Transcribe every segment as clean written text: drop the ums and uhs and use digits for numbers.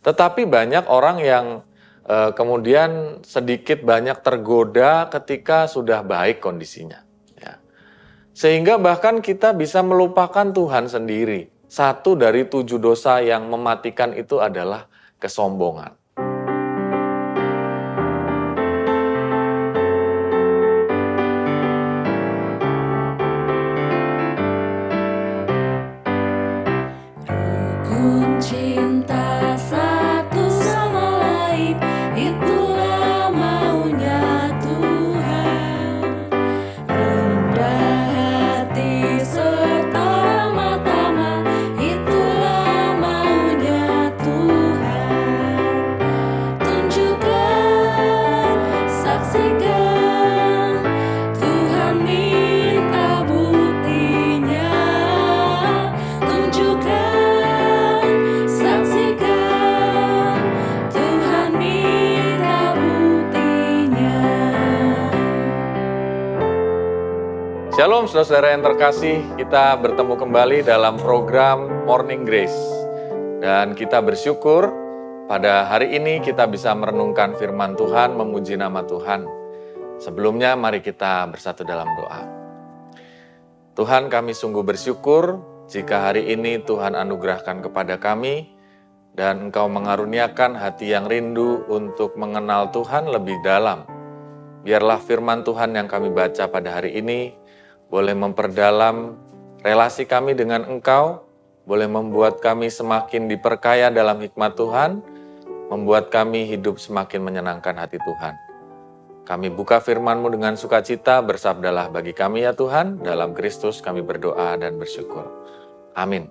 Tetapi banyak orang yang kemudian sedikit banyak tergoda ketika sudah baik kondisinya. Ya. Sehingga bahkan kita bisa melupakan Tuhan sendiri. Satu dari 7 dosa yang mematikan itu adalah kesombongan. Rukun cinta satu sama lain, itulah maunya Tuhan. Rendah hati serta ramah tamah, itulah maunya Tuhan. Tunjukkan, saksikan, Tuhan minta buktinya. Tunjukkan, saksikan, Tuhan minta buktinya. Shalom saudara-saudara yang terkasih, kita bertemu kembali dalam program Morning Grace. Dan kita bersyukur pada hari ini kita bisa merenungkan firman Tuhan, memuji nama Tuhan. Sebelumnya mari kita bersatu dalam doa. Tuhan, kami sungguh bersyukur jika hari ini Tuhan anugerahkan kepada kami dan Engkau mengaruniakan hati yang rindu untuk mengenal Tuhan lebih dalam. Biarlah firman Tuhan yang kami baca pada hari ini boleh memperdalam relasi kami dengan Engkau, boleh membuat kami semakin diperkaya dalam hikmat Tuhan, membuat kami hidup semakin menyenangkan hati Tuhan. Kami buka firman-Mu dengan sukacita, bersabdalah bagi kami ya Tuhan, dalam Kristus kami berdoa dan bersyukur. Amin.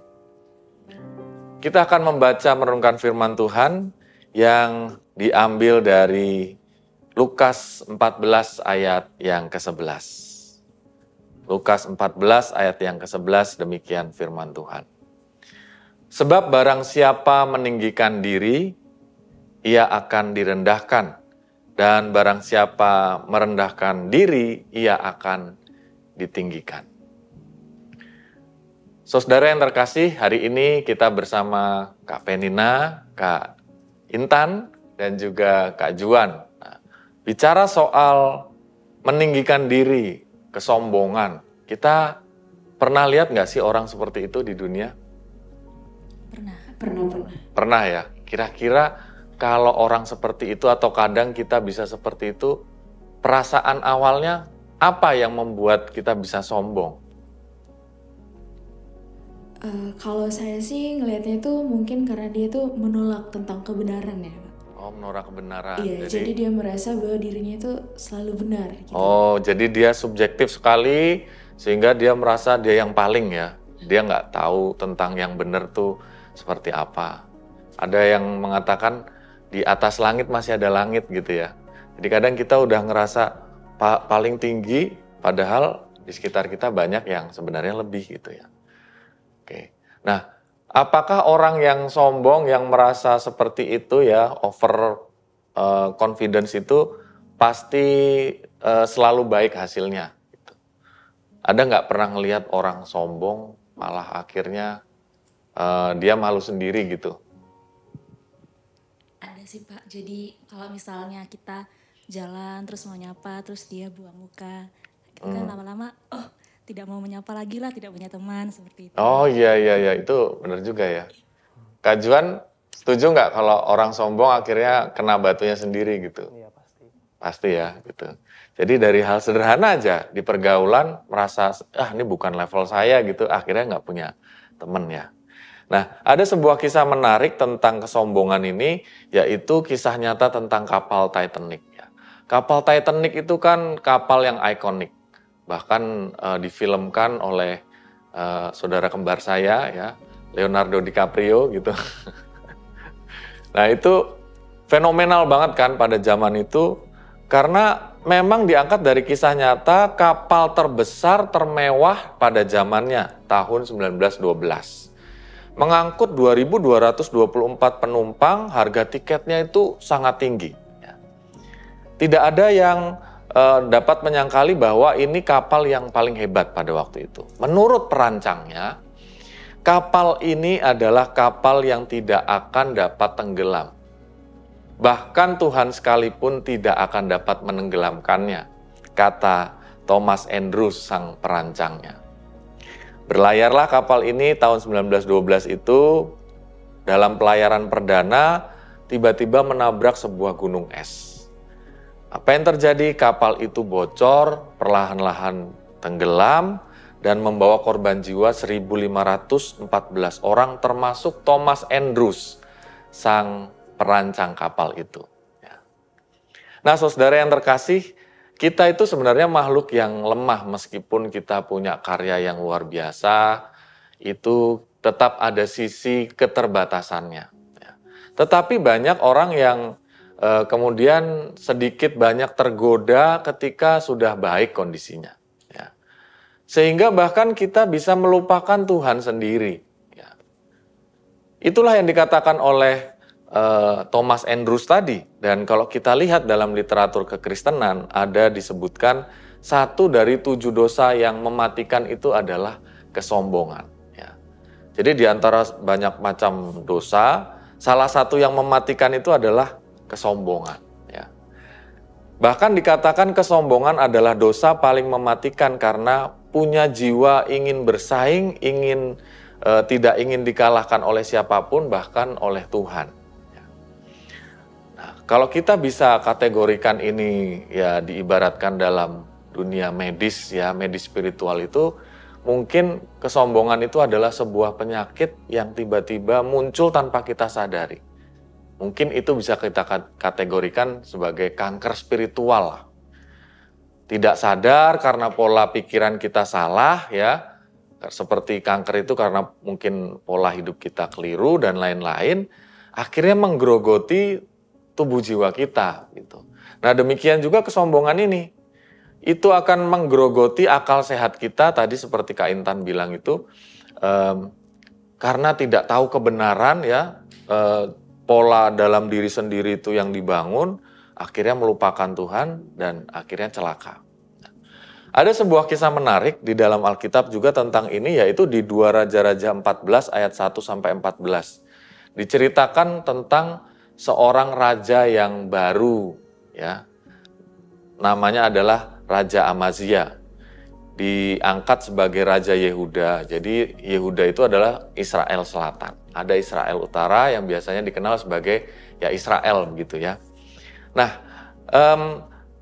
Kita akan membaca merenungkan firman Tuhan yang diambil dari Lukas 14 ayat yang ke-11. Lukas 14 ayat yang ke-11 demikian firman Tuhan. Sebab barang siapa meninggikan diri, ia akan direndahkan. Dan barang siapa merendahkan diri, ia akan ditinggikan. Saudara yang terkasih, hari ini kita bersama Kak Penina, Kak Intan, dan juga Kak Juan. Nah, bicara soal meninggikan diri, kesombongan. Kita pernah lihat nggak sih orang seperti itu di dunia? Pernah. Pernah ya? Kira-kira kalau orang seperti itu atau kadang kita bisa seperti itu, perasaan awalnya apa yang membuat kita bisa sombong? Kalau saya sih ngelihatnya itu mungkin karena dia tuh menolak tentang kebenaran ya, Pak. Oh, menolak kebenaran. Iya, jadi dia merasa bahwa dirinya itu selalu benar gitu. Oh, jadi dia subjektif sekali sehingga dia merasa dia yang paling ya. Dia nggak tahu tentang yang benar tuh seperti apa. Ada yang mengatakan di atas langit masih ada langit gitu ya. Jadi kadang kita udah ngerasa paling tinggi padahal di sekitar kita banyak yang sebenarnya lebih gitu ya. Oke. Nah, apakah orang yang sombong yang merasa seperti itu ya, over confidence itu pasti selalu baik hasilnya? Gitu. Ada nggak pernah ngelihat orang sombong malah akhirnya dia malu sendiri gitu? Ada sih Pak, jadi kalau misalnya kita jalan terus mau nyapa, terus dia buang muka, kita kan lama-lama, tidak mau menyapa lagi lah, tidak punya teman, seperti itu. Oh iya, itu benar juga ya. Kak Juan, setuju nggak kalau orang sombong akhirnya kena batunya sendiri gitu? Iya pasti. Pasti ya gitu. Jadi dari hal sederhana aja, di pergaulan merasa, ini bukan level saya gitu, akhirnya nggak punya teman ya. Nah, ada sebuah kisah menarik tentang kesombongan ini, yaitu kisah nyata tentang kapal Titanic. Ya. Kapal Titanic itu kan kapal yang ikonik, bahkan difilmkan oleh saudara kembar saya, ya, Leonardo DiCaprio gitu. Nah itu fenomenal banget kan pada zaman itu, karena memang diangkat dari kisah nyata kapal terbesar termewah pada zamannya, tahun 1912. Mengangkut 2.224 penumpang, harga tiketnya itu sangat tinggi. Tidak ada yang dapat menyangkali bahwa ini kapal yang paling hebat pada waktu itu. Menurut perancangnya, kapal ini adalah kapal yang tidak akan dapat tenggelam. Bahkan Tuhan sekalipun tidak akan dapat menenggelamkannya, kata Thomas Andrews, sang perancangnya. Berlayarlah kapal ini tahun 1912 itu dalam pelayaran perdana, tiba-tiba menabrak sebuah gunung es. Apa yang terjadi? Kapal itu bocor, perlahan-lahan tenggelam, dan membawa korban jiwa 1.514 orang, termasuk Thomas Andrews, sang perancang kapal itu. Nah, saudara yang terkasih, kita itu sebenarnya makhluk yang lemah meskipun kita punya karya yang luar biasa, itu tetap ada sisi keterbatasannya. Tetapi banyak orang yang kemudian sedikit banyak tergoda ketika sudah baik kondisinya. Sehingga bahkan kita bisa melupakan Tuhan sendiri. Itulah yang dikatakan oleh Thomas Andrews tadi. Dan kalau kita lihat dalam literatur kekristenan, ada disebutkan 1 dari 7 dosa yang mematikan itu adalah kesombongan. Jadi di antara banyak macam dosa, salah satu yang mematikan itu adalah kesombongan. Bahkan dikatakan kesombongan adalah dosa paling mematikan karena punya jiwa ingin bersaing, tidak ingin dikalahkan oleh siapapun, bahkan oleh Tuhan. Nah, kalau kita bisa kategorikan ini ya diibaratkan dalam dunia medis medis spiritual itu, mungkin kesombongan itu adalah sebuah penyakit yang tiba-tiba muncul tanpa kita sadari. Mungkin itu bisa kita kategorikan sebagai kanker spiritual. Tidak sadar karena pola pikiran kita salah seperti kanker itu karena mungkin pola hidup kita keliru dan lain-lain, akhirnya menggerogoti tubuh jiwa kita gitu. Nah, demikian juga kesombongan ini. Itu akan menggerogoti akal sehat kita, tadi seperti Kak Intan bilang itu, karena tidak tahu kebenaran pola dalam diri sendiri itu yang dibangun, akhirnya melupakan Tuhan dan akhirnya celaka. Ada sebuah kisah menarik di dalam Alkitab juga tentang ini, yaitu di 2 Raja-Raja 14 ayat 1-14. Diceritakan tentang seorang raja yang baru, namanya adalah Raja Amazia. Diangkat sebagai Raja Yehuda. Jadi Yehuda itu adalah Israel Selatan. Ada Israel Utara yang biasanya dikenal sebagai Israel begitu ya. Nah,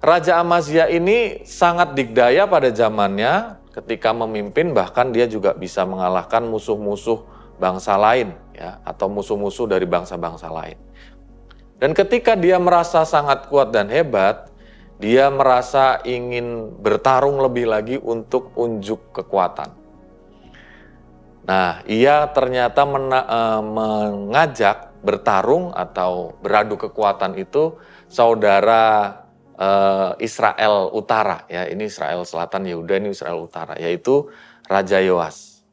Raja Amazia ini sangat dikdaya pada zamannya ketika memimpin, bahkan dia juga bisa mengalahkan musuh-musuh bangsa lain atau musuh-musuh dari bangsa-bangsa lain. Dan ketika dia merasa sangat kuat dan hebat, dia merasa ingin bertarung lebih lagi untuk unjuk kekuatan. Nah, ia ternyata mengajak bertarung atau beradu kekuatan itu saudara Israel Utara, ini Israel Selatan, Yehuda, ini Israel Utara, yaitu Raja Yoas.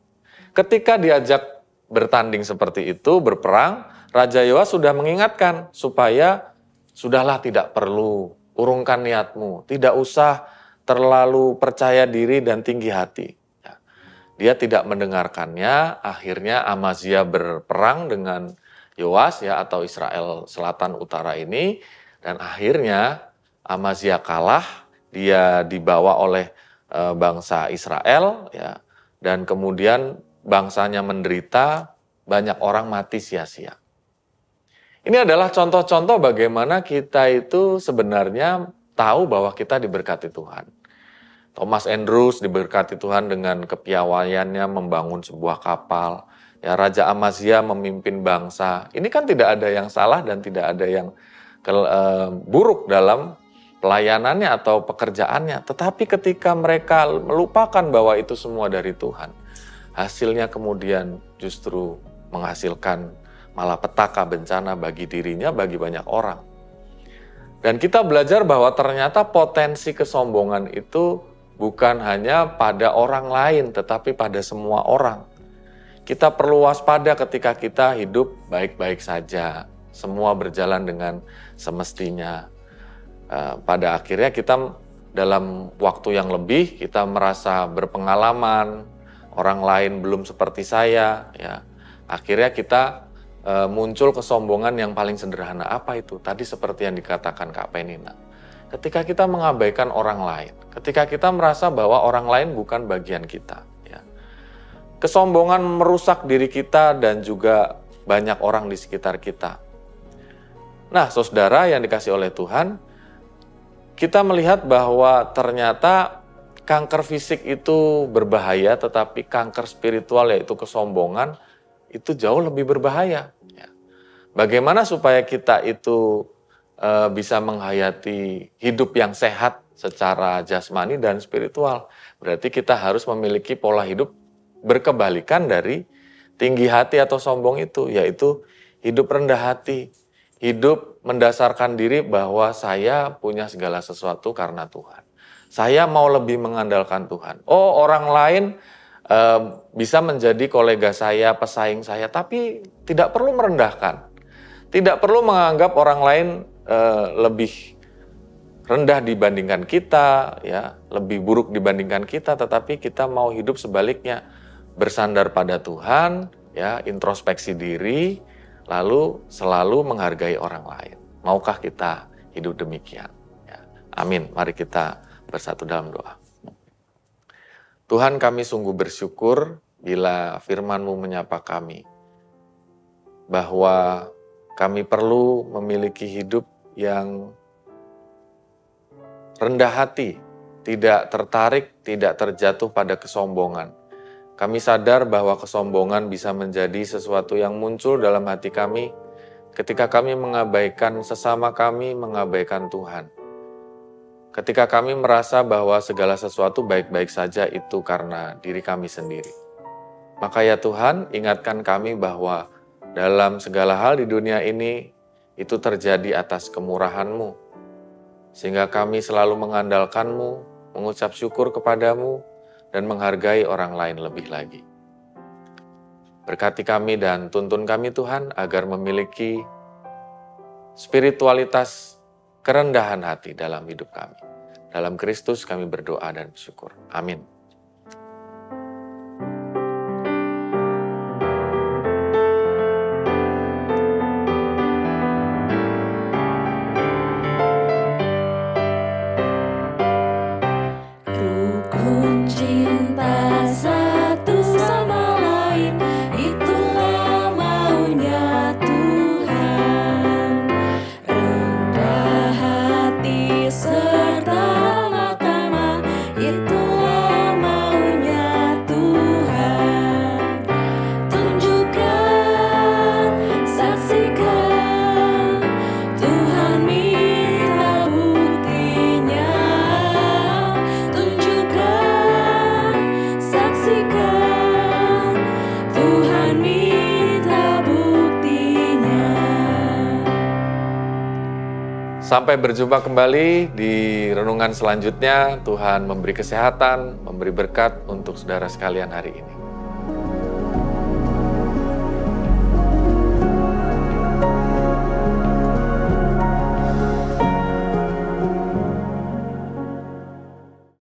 Ketika diajak bertanding seperti itu, berperang, Raja Yoas sudah mengingatkan supaya sudahlah, tidak perlu urungkan niatmu, tidak usah terlalu percaya diri dan tinggi hati. Dia tidak mendengarkannya, akhirnya Amazia berperang dengan Yoas atau Israel Selatan Utara ini, dan akhirnya Amazia kalah, dia dibawa oleh bangsa Israel dan kemudian bangsanya menderita, banyak orang mati sia-sia. Ini adalah contoh-contoh bagaimana kita itu sebenarnya tahu bahwa kita diberkati Tuhan. Thomas Andrews diberkati Tuhan dengan kepiawaiannya membangun sebuah kapal. Raja Amazia memimpin bangsa. Ini kan tidak ada yang salah dan tidak ada yang buruk dalam pelayanannya atau pekerjaannya. Tetapi ketika mereka melupakan bahwa itu semua dari Tuhan, hasilnya kemudian justru menghasilkan malapetaka, bencana bagi dirinya, bagi banyak orang. Dan kita belajar bahwa ternyata potensi kesombongan itu bukan hanya pada orang lain, tetapi pada semua orang. Kita perlu waspada ketika kita hidup baik-baik saja, semua berjalan dengan semestinya. Pada akhirnya kita dalam waktu yang lebih, kita merasa berpengalaman, orang lain belum seperti saya, ya. Akhirnya kita muncul kesombongan yang paling sederhana. Apa itu? Tadi seperti yang dikatakan Kak Penina. Ketika kita mengabaikan orang lain, ketika kita merasa bahwa orang lain bukan bagian kita, ya. Kesombongan merusak diri kita dan juga banyak orang di sekitar kita. Nah, saudara yang dikasih oleh Tuhan, kita melihat bahwa ternyata kanker fisik itu berbahaya, tetapi kanker spiritual yaitu kesombongan itu jauh lebih berbahaya. Bagaimana supaya kita itu bisa menghayati hidup yang sehat secara jasmani dan spiritual? Berarti kita harus memiliki pola hidup berkebalikan dari tinggi hati atau sombong itu, yaitu hidup rendah hati, hidup mendasarkan diri bahwa saya punya segala sesuatu karena Tuhan. Saya mau lebih mengandalkan Tuhan. Oh, orang lain bisa menjadi kolega saya, pesaing saya, tapi tidak perlu merendahkan. Tidak perlu menganggap orang lain lebih rendah dibandingkan kita, ya, lebih buruk dibandingkan kita, tetapi kita mau hidup sebaliknya, bersandar pada Tuhan, ya, introspeksi diri, lalu selalu menghargai orang lain. Maukah kita hidup demikian? Ya. Amin. Mari kita bersatu dalam doa. Tuhan, kami sungguh bersyukur bila firman-Mu menyapa kami, bahwa kami perlu memiliki hidup yang rendah hati, tidak tertarik, tidak terjatuh pada kesombongan. Kami sadar bahwa kesombongan bisa menjadi sesuatu yang muncul dalam hati kami ketika kami mengabaikan sesama kami, mengabaikan Tuhan. Ketika kami merasa bahwa segala sesuatu baik-baik saja itu karena diri kami sendiri. Maka ya Tuhan, ingatkan kami bahwa dalam segala hal di dunia ini, itu terjadi atas kemurahan-Mu. Sehingga kami selalu mengandalkan-Mu, mengucap syukur kepada-Mu, dan menghargai orang lain lebih lagi. Berkati kami dan tuntun kami Tuhan, agar memiliki spiritualitas kerendahan hati dalam hidup kami. Dalam Kristus kami berdoa dan bersyukur. Amin. Sampai berjumpa kembali di renungan selanjutnya. Tuhan memberi kesehatan, memberi berkat untuk saudara sekalian hari ini.